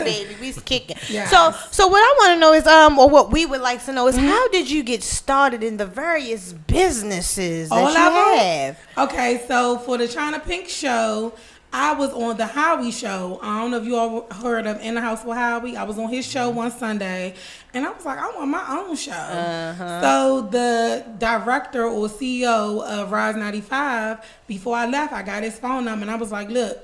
Baby, we's kicking. Yes. So what I want to know is, or what we would like to know is, how did you get started in the various businesses that you have? Okay, so for the Chyna Pink show, I was on the Howie show. I don't know if you all heard of In the House with Howie. I was on his show one Sunday, and I was like, I want my own show. So the director or CEO of Rise 95, before I left, I got his phone number, and I was like, look,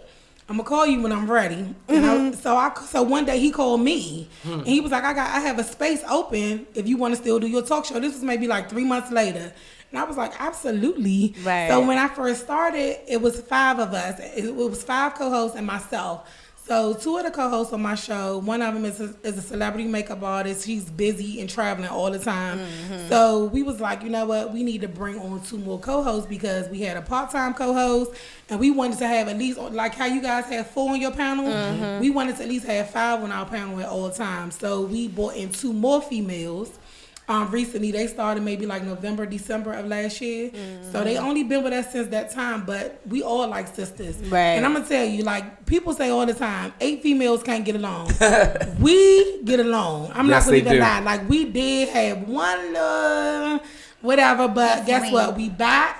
I'm gonna call you when I'm ready. And so one day he called me, and he was like, I have a space open if you want to still do your talk show. This was maybe like 3 months later. And I was like, absolutely. Right. So when I first started, it was 5 of us. It was 5 co-hosts and myself. So 2 of the co-hosts on my show, one of them is a celebrity makeup artist. He's busy and traveling all the time. So we was like, you know what? We need to bring on 2 more co-hosts because we had a part-time co-host and we wanted to have at least, like how you guys have 4 on your panel, we wanted to at least have 5 on our panel at all times. So we brought in 2 more females. Recently, they started maybe like November, December of last year. So they only been with us since that time, but we all like sisters. Right. And I'm going to tell you, like, people say all the time, 8 females can't get along. We get along. I'm not going to even lie. Like, we did have one whatever, but guess what? We back.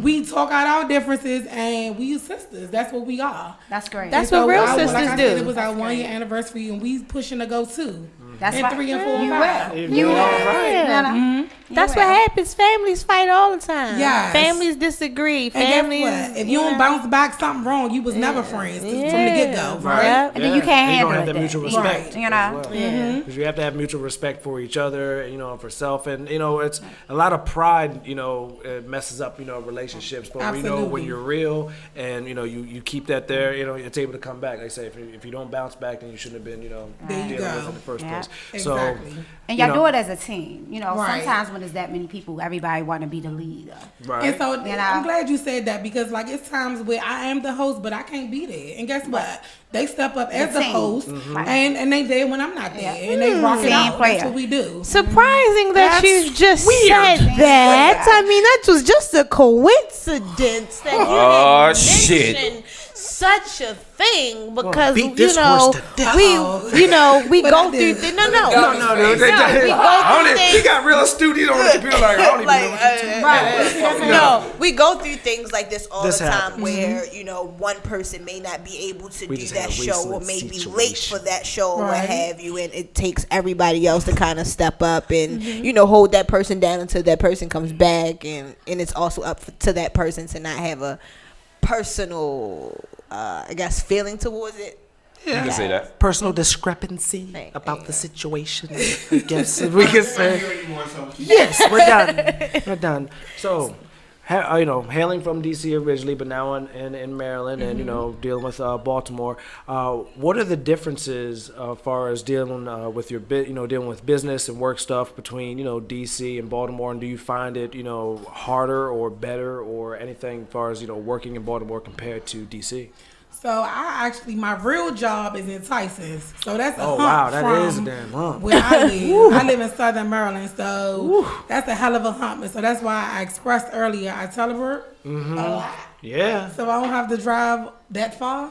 We talk out our differences, and we sisters. That's what we are. That's great. That's what real sisters like I do. said, it was our 1 year anniversary, and we pushing to go 2. That's and right. 3 and 4 and You 5. will. You right. That's what happens. Families fight all the time. Yes. Families disagree. And Families. guess what? If you don't bounce back something wrong, you was never friends from the get-go, right? Yep. And then you can't And you handle don't it. have that then. mutual Right. respect. You know? as well. Because you have to have mutual respect for each other, for self, and it's a lot of pride. It messes up, relationships. But we know when Absolutely. you're real, and you keep that there, it's able to come back. Like I say, if you don't bounce back, then you shouldn't have been, There you dealing go. with it in the first Yeah. place. Exactly. And y'all do it as a team. Right. Sometimes when there's that many people, everybody want to be the leader. Right. And so You know? I'm glad you said that because like it's times where I am the host, but I can't be there. And guess what? They step up as the team. host, Right. and they there when I'm not there, Yeah. and they rock it Team out. player. That's what we do. Surprising that That's you just weird. said that. I mean, that was just a coincidence that you had mentioned such a thing because beat this horse to death. we What go I through do? no. No, dude. He got real astute on the computer. Like, I don't even know what you're talking about. No, we go through things like this all This the time happens. where, one person may not be able to We do just that had a show or recent may be late situation. for that show or what Right. have you, and it takes everybody else to kind of step up and, hold that person down until that person comes back, and it's also up to that person to not have a personal, feeling towards it. Yeah. You can say that. Personal discrepancy Right. about the situation, I guess we can say. Yes, we're done. So, hailing from DC originally, but now in Maryland, and dealing with Baltimore. What are the differences as far as dealing with your dealing with business and work stuff between DC and Baltimore? And do you find it harder or better or anything as far as working in Baltimore compared to DC? So my real job is in Tyson's. So that's a Oh hump wow, that from is a damn hump. where I live. I live in Southern Maryland, so that's a hell of a hump. And so that's why I expressed earlier I telework a lot. Yeah. So I don't have to drive that far.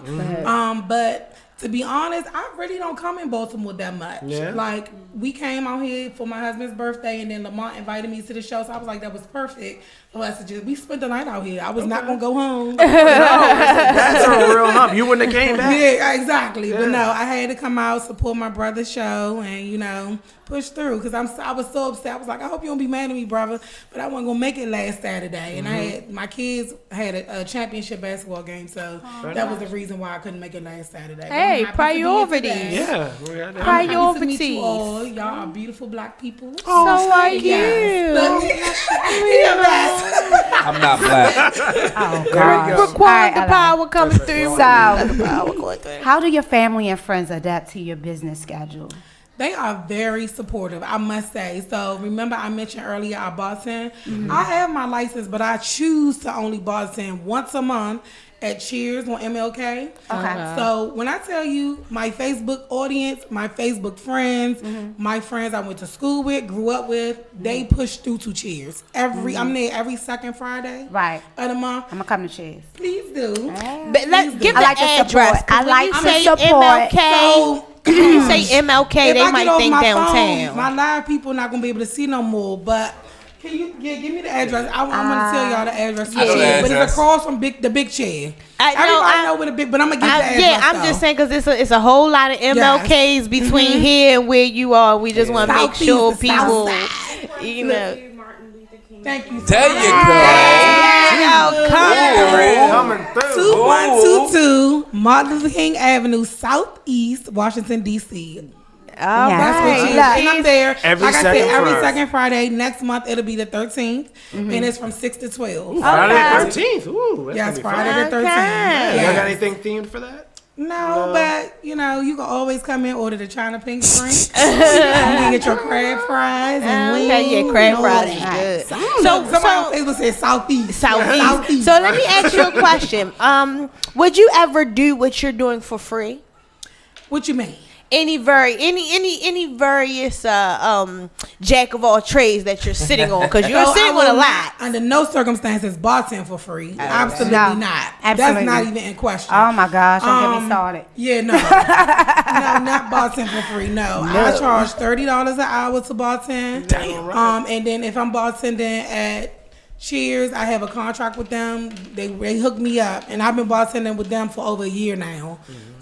But to be honest, I really don't come in Baltimore that much. Yeah. Like, we came out here for my husband's birthday, and then Lamont invited me to the show, so I was like, that was perfect. So I said, we spent the night out here. I was not going to go home. That's a real hump. You wouldn't have came back. Yeah, exactly. But no, I had to come out, support my brother's show, and, push through. Because I was so upset. I was like, I hope you don't be mad at me, brother. But I wasn't going to make it last Saturday. And my kids had a championship basketball game, so that was the reason why I couldn't make it last Saturday. But Hey, I'm happy to be here priorities. today. Yeah. We got that. I'm happy to meet Priorities. you all. Y'all are beautiful black people. So are you. I'm not black. Oh, There God. we go. Require the power coming through. So, how do your family and friends adapt to your business schedule? They are very supportive, I must say. So remember I mentioned earlier I bartend. I have my license, but I choose to only bartend once a month at Cheers on MLK. Okay. So when I tell you my Facebook audience, my Facebook friends, my friends I went to school with, grew up with, they push through to Cheers. I'm there every second Friday Right. of the month. I'm going to come to Cheers. Please do. But give I the like to address. support. I like to say support. MLK. So MLK, if they I might get off think my downtown. phone, my live people not gonna be able to see no more. But can you give me the address? I'm gonna tell y'all the address. I know the But address. it's across from the big chair. I know where the big, but I'm gonna get the address. Yeah, I'm though. just saying because it's a whole lot of MLKs between here and where you are. We just want to make Southeast, sure the people, South you know. Thank you. There you go. Coming through. 2122 Martin Luther King Avenue, Southeast, Washington, D.C. All That's what right. she is. And I'm there. Every like I said, second every Friday. second Friday. Next month, it'll be the 13th. And it's from 6 to 12. Friday Okay. the 13th. Ooh, that's Yes, gonna be fun. Friday the 13th. Okay. Y'all got Yes. anything themed for that? No, but you can always come in, order the China pink drink. You can get your crab fries and wings. Okay, yeah, crab and all fries is that. good. Somebody on Facebook said Southeast. Southeast. So let me ask you a question. Would you ever do what you're doing for free? What you mean? Any various jack of all trades that you're sitting on, because you're So sitting I on a will lot. not, under no circumstances, bartend for free. Absolutely No, not. absolutely. That's not even in question. Oh my gosh, don't get me started. Yeah, no. No, not bartend for free. No. I charge $30 an hour to bartend. Damn. And then if I'm bartending at Cheers, I have a contract with them. They hook me up, and I've been bartending with them for over a year now.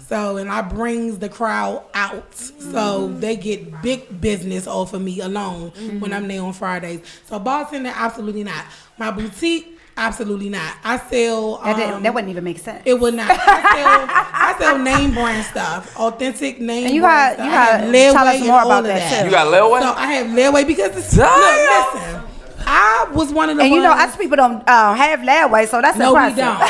So, and I brings the crowd out, so they get big business off of me alone when I'm there on Fridays. So bartending, absolutely not. My boutique, absolutely not. I sell. That wouldn't even make sense. It would not. I sell name brand stuff, authentic name And you brand got stuff. I have tell Leadway us and more all about of that too. You got Leadway? So I have Leadway because it's Damn. look, listen. I was one of the And ones. us people don't have leadway, so that's no, we impressive. don't.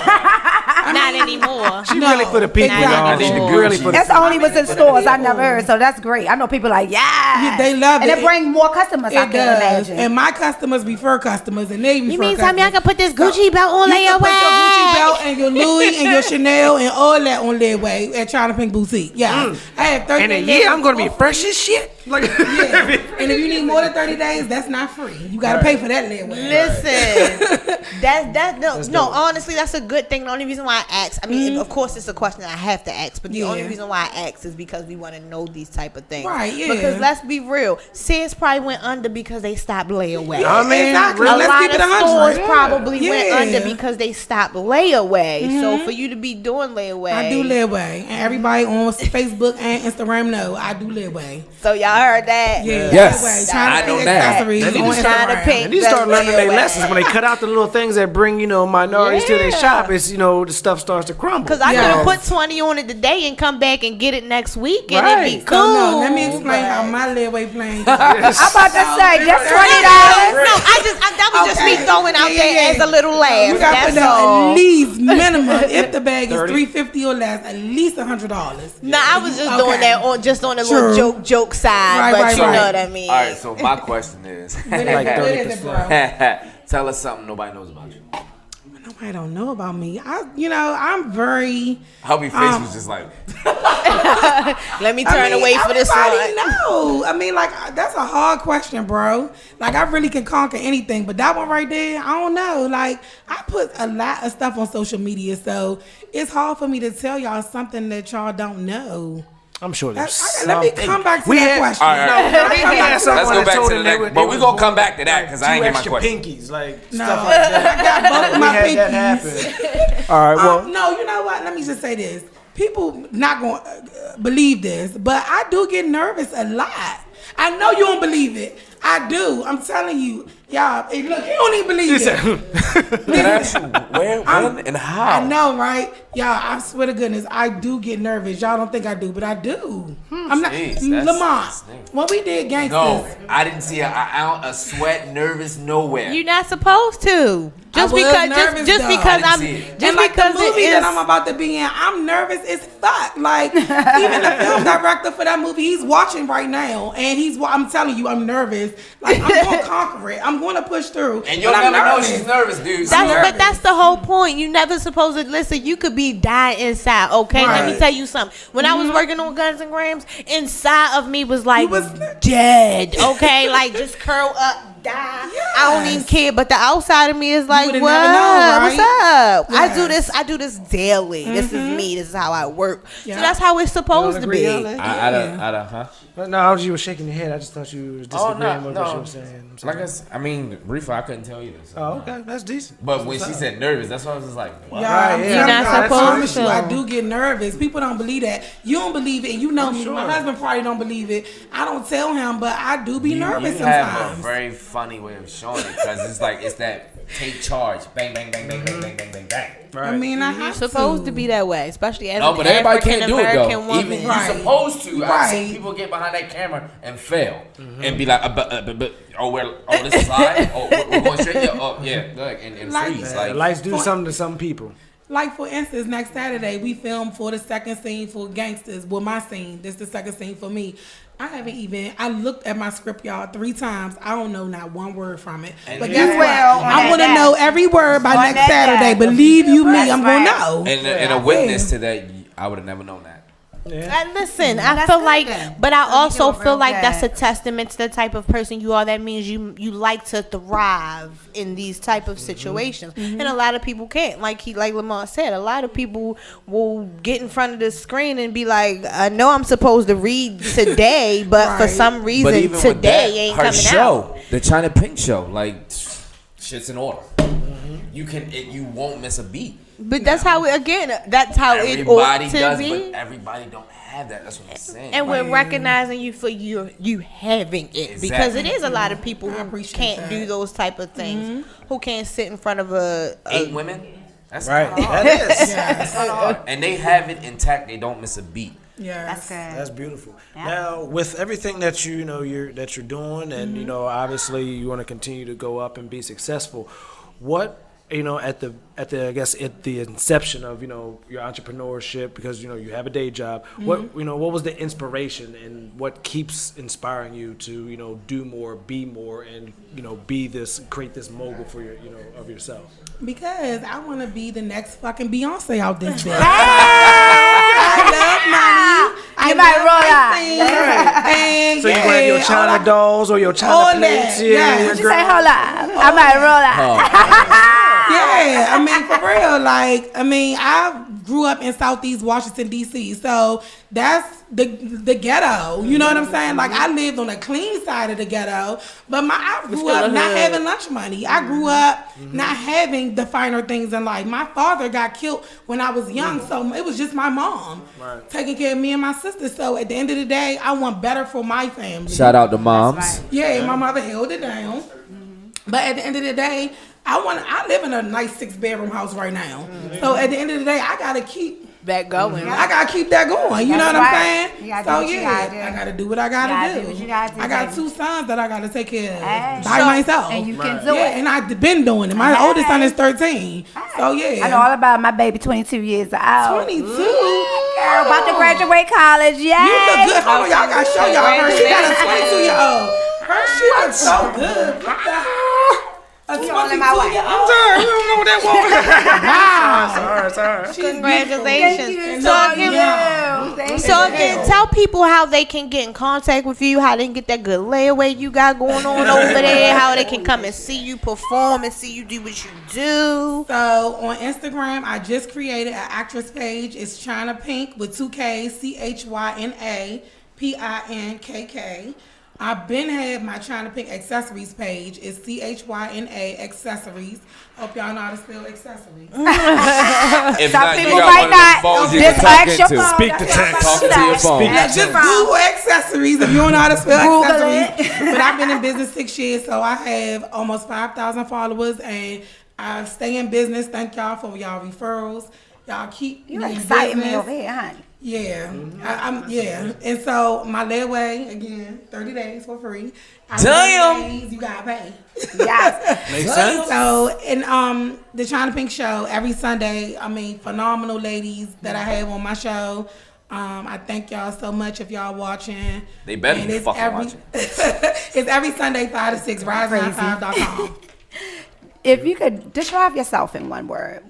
Not anymore. She really for the people, y'all. exactly. She I need the really for the That's only what's in stores. I never heard, so that's great. I know people like, Yeah, they love and it. it bring more customers. I It can does. imagine. And my customers refer customers, and they refer You mean customers. tell me I can put this Gucci belt on You can put your Gucci layaway? belt and your Louis and your Chanel and all that on Leadway at China Pink Boutique. Yeah, I have 30 In a days. year, I'm gonna be fresh as shit. Like, Yeah. And if you need more than 30 days, that's not free. You got to pay for that Leadway. Listen, no. Honestly, that's a good thing. The only reason why I ask, I mean, of course, it's a question I have to ask, but the only Yeah. reason why I ask is because we want to know these type of things. Right, yeah. Because let's be real, Sears probably went under because they stopped layaway. I mean, exactly. A really? Let's lot keep of it 100. stores probably went Yeah. under because they stopped layaway. So for you to be doing layaway, I do Leadway. And everybody on Facebook and Instagram know I do Leadway. So y'all heard that? Yeah. Yes. Leadway. I China know Pink that. accessories They need on to China Instagram. Pink. And you start learning their Leadway. lessons when they cut out the little things that bring, minorities to their Yeah. shop. It's, the stuff starts to crumble. Because I Yes. could have put 20 on it today and come back and get it next week and Right. it'd be So cool. no, let me explain but- how my Leadway plan. I'm about to say just $20. No, that was just me throwing out Yeah, yeah, there yeah. as a little laugh. You got to That's know all. at least minimum if the bag is 30. $350 or less, at least $100. No, I was just Okay. doing that on a True. little joke side, Right, but right, you right. know what I mean. All right, so my question is, What Like is it, 30%. bro? tell us something nobody knows about you. Nobody don't know about me. I'm very. I hope your face was just like, Let me turn away for this everybody one. know. I mean, like that's a hard question, bro. Like I really can conquer anything, but that one right there, I don't know. Like I put a lot of stuff on social media, so it's hard for me to tell y'all something that y'all don't know. I'm sure there's Let me something. come back to We that had- question. all right, all right. No, we had Let's someone go that back told to them the they next, were- but they we was gonna come born back to that because I ain't two get my extra question. pinkies, like No, stuff like that. I got both of We my had that pinkies. happen. All right, well, No, you know what? Let me just say this. People not going to believe this, but I do get nervous a lot. I know you don't believe it. I do. I'm telling you. Y'all, hey, look, you don't even believe it. Can I ask you where, when, and how? I know, right? Y'all, I swear to goodness, I do get nervous. Y'all don't think I do, but I do. I'm not. Jeez, Lamont, that's- when we did Gangsters. No, I didn't see an ounce of sweat, nervous, nowhere. You're not supposed to. Just I was because nervous, just though. because I I'm didn't see it. just And like because the movie it that is I'm about to be in, I'm nervous as fuck. Like even the film director for that movie, he's watching right now, and I'm telling you, I'm nervous. Like I'm gonna conquer it. I'm gonna push through. And you'll but I'm never know nervous. she's nervous, dude. but that's the whole point. You never supposed to listen. You could be dying inside. Okay, let me Right. tell you something. When I was working on Guns and Grams, inside of me was like was- dead. Okay, like just curl up I don't even care, but the outside of me is like, would've what? never known, What's right? up? Yes. I do this daily. This is me. This is how I work. Yeah. So that's how it's supposed to be. No, I was you were shaking your head. I just thought you was disagreeing with what she was saying. Like I mean, Reefa, I couldn't tell you this. Oh, okay, that's decent. But when she said nervous, that's why I was just like, what? Yeah, Right, You're not I promise supposed you, to. I do get nervous. People don't believe that. You don't believe it, and you know me. sure. My husband probably don't believe it. I don't tell him, but I do be nervous You have a sometimes. very funny way of showing it because it's that take charge, bang, bang, bang, bang, bang, bang, bang, bang, bang. I mean, I have Supposed to be that way, especially as No, an but everybody African can't do it though. American woman. Even Right. you're supposed to. I've Right. seen people get behind that camera and fail and be like, this is live. We're going straight. Yeah, look, and Like- freeze. The Like, lights do something to some people. Like, for instance, next Saturday, we filmed for the second scene for Gangsters. Well, my scene. This is the second scene for me. I looked at my script, y'all, 3 times. I don't know not one word from it. And But you guess what? will on I that want to day. know every word by On next that Saturday. day. Believe you me, That's I'm going to right. know. and a witness to that, I would have never known that. Yeah. Listen, I That's feel good like, then. but I So you also do it feel real like that's a good. testament to the type of person you are. That means you like to thrive in these type of situations, and a lot of people can't. Like Lamont said, a lot of people will get in front of the screen and be like, "I know I'm supposed to read today, but for Right. some But reason even with today that, ain't her coming show, out." the Chyna Pink show, like shit's in order. You won't miss a beat. But that's how that's how it Everybody ought to does, be. but everybody don't have that. That's what I'm saying. And we're recognizing you for you having it, because it Exactly. is a lot of people I who appreciate can't that. do those type of things, who can't sit in front of a 8 women. That's Right. kinda hard. That is. That's kinda hard. And they have it intact. They don't miss a beat. Yes. That's good. That's beautiful. Yeah. Now, with everything that you're doing, and obviously you want to continue to go up and be successful. What at the I guess at the inception of your entrepreneurship, because you have a day job. What was the inspiration, and what keeps inspiring you to do more, be more, and create this mogul for your of yourself? Because I want to be the next fucking Beyonce out this bitch. I love money. You might roll out. And So you gonna have your China dolls or your China all plates? that, Yeah, yeah. your She girl- say, hold up. I might roll out. Yeah, I mean, for real. I grew up in Southeast Washington, D.C., so that's the ghetto. You know what I'm saying? Like, I lived on the clean side of the ghetto, but I grew up not having lunch money. I grew up not having the finer things in life. My father got killed when I was young, so it was just my mom taking care of me and my sister. So at the end of the day, I want better for my family. Shout out to moms. Yeah, my mother held it down. But at the end of the day, I live in a nice 6-bedroom house right now. So at the end of the day, I gotta keep that going. I gotta keep that going. You know what That's I'm right. saying? You gotta So do what you gotta do. I gotta do what I gotta do. do what you gotta do, I got baby. 2 sons that I gotta take care of Hey. by myself. And you can do yeah, it. and I've been doing it. My Hey. oldest son is 13. So yeah. I know all about my baby, 22 years old. 22. Girl, about to graduate college. Yay. You look good. Hold on, y'all gotta show y'all her. She got a 22-year-old. Her she looks so good. What the hell? A 22-year-old. Sorry, we don't know what that was. Wow. Sorry. She's Congratulations. beautiful. So And again, young. So again, tell people how they can get in contact with you, how they can get that good layaway you got going on over there, how they can come and see you perform and see you do what you do. So on Instagram, I just created an actress page. It's Chyna Pink with 2 K's, CHYNA PINKK. I've been had my Chyna Pink accessories page. It's CHYNA accessories. Hope y'all know how to spell accessories. If Some not, you people got might one of them not. phones you can Just talk ask your into. phone. Speak the text. Talk to your phone. Speak Just Google accessories if you don't know how to spell Google accessories. But I've been in business 6 years, so I have almost 5,000 followers, and I stay in business. Thank y'all for y'all referrals. Y'all keep You me in exciting me business. over here, honey. Yeah, I'm and so my layaway again, 30 days for free. Damn. 30 days, you gotta pay. Yes. Makes sense. So and the Chyna Pink show every Sunday. I mean, phenomenal ladies that I have on my show. I thank y'all so much if y'all watching. They better And be it's fucking watching. It's every Sunday 5 to 6. Rise95.com. If you could describe yourself in one word.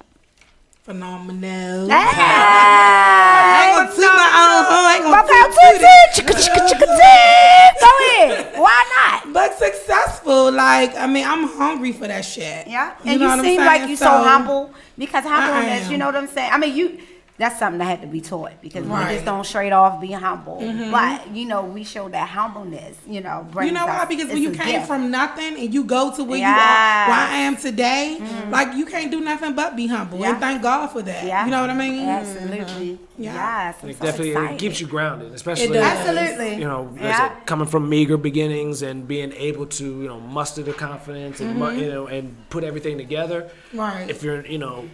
Phenomenal. Hey! I ain't gonna toot my own horn. I ain't gonna Okay, toot it. Go ahead. Why not? But successful. like, I mean, I'm hungry for that shit. Yeah, You and know you what I'm seem saying? like you so humble because humbleness, am. you know what I'm saying? I mean, that's something that had to be taught because we Right. just don't straight off be humble. But, you know, we show that humbleness, you know, brings You know why? us- Because when it's you a came gift. from nothing and you go to where you Yes. are, where I am today, like you can't do nothing but be humble. Yeah. And thank God for that. Yeah. You know what I mean? Absolutely. Yeah. Yes. I'm It so definitely excited. keeps you grounded, It especially does. Absolutely. you know, like I Yeah. said, coming from meager beginnings and being able to, you know, muster the confidence and you know, and put everything together. Right. If you're, you know,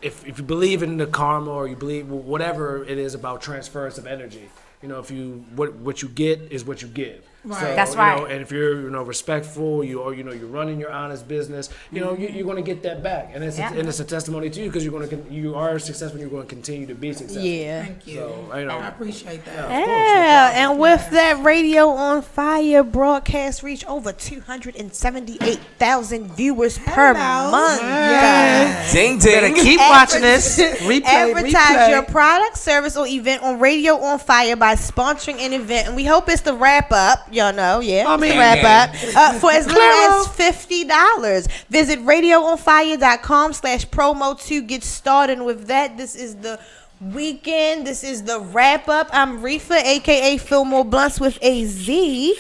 if you believe in the karma or you believe whatever it is about transference of energy, you know, if you what you get is what you give. Right. So, That's you know, right. and if you're, you know, respectful, you're running your honest business, you know, you're going to get that back, and it's Yeah. and it's a testimony to you because you are successful. You're going to continue to be successful. Yeah. Thank you. So, you know, I appreciate that. Yeah, and with that Radio on Fire broadcast reach over 278,000 viewers per Hello. month. Yes. Ding better ding. keep watching this. Replay, Advertise your replay. product, service, or event on Radio on Fire by sponsoring an event, and we hope it's the wrap up. Y'all know, yeah, it's the mean- wrap up for as little as $50. Visit radioonfire.com/promo to get started with that. This is the weekend. This is the wrap up. I'm Reefa, aka Fillmore Blunts with a Z.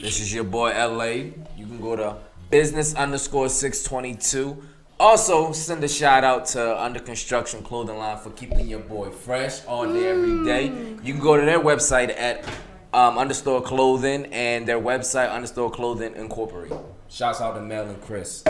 This is your boy LA. You can go to business_622. Also, send a shout out to Under Construction Clothing Line for keeping your boy fresh all day, every day. You can go to their website at Understore Clothing and their website Understore Clothing Incorporated. Shouts out to Mel and Chris.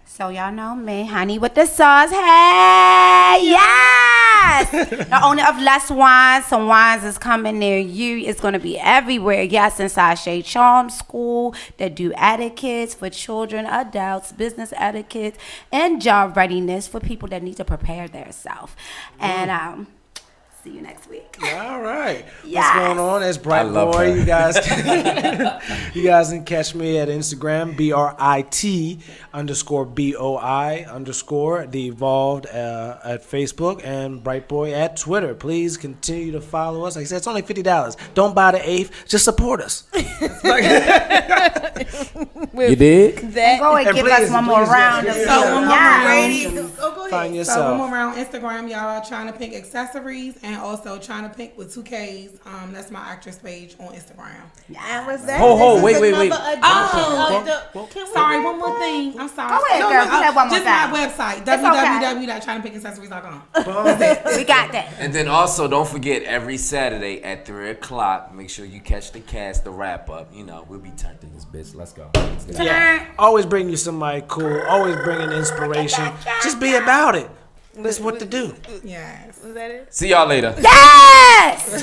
So y'all know me, honey with the sauce. Hey, yes! The owner of Less Wines. Some wines is coming near you. It's going to be everywhere. Yes, inside Shea Charm School that do etiquettes for children, adults, business etiquette, and job readiness for people that need to prepare themselves. And see you next week. All right. Yes. What's going on? It's Bright I love Boy. her. You guys, you guys can catch me at Instagram BRIT_BOI_ The Evolved at Facebook and Bright Boy at Twitter. Please continue to follow us. Like I said, it's only $50. Don't buy the eighth. Just support us. You did? And go and And give please, us one more please, round. yeah. of So one more yes. round. Find So yourself. one more round Instagram, y'all. Chyna Pink Accessories, and also Chyna Pink with 2 Ks. That's my actress page on Instagram. And with that, Ho, ho, this is wait. another edition of the- Can we Sorry, do one more thing. I'm sorry. Go ahead, girl. Do that one more just time. my website, It's okay. www.ChynaPinkAccessories.com. We got that. And then also, don't forget, every Saturday at 3 o'clock, make sure you catch the cast, the wrap up. You know, we'll be turned in this bitch. Let's go. Yeah. Always bring you somebody cool. Always bringing inspiration. Just be about it. That's what to do. Yes. See y'all later. Yes!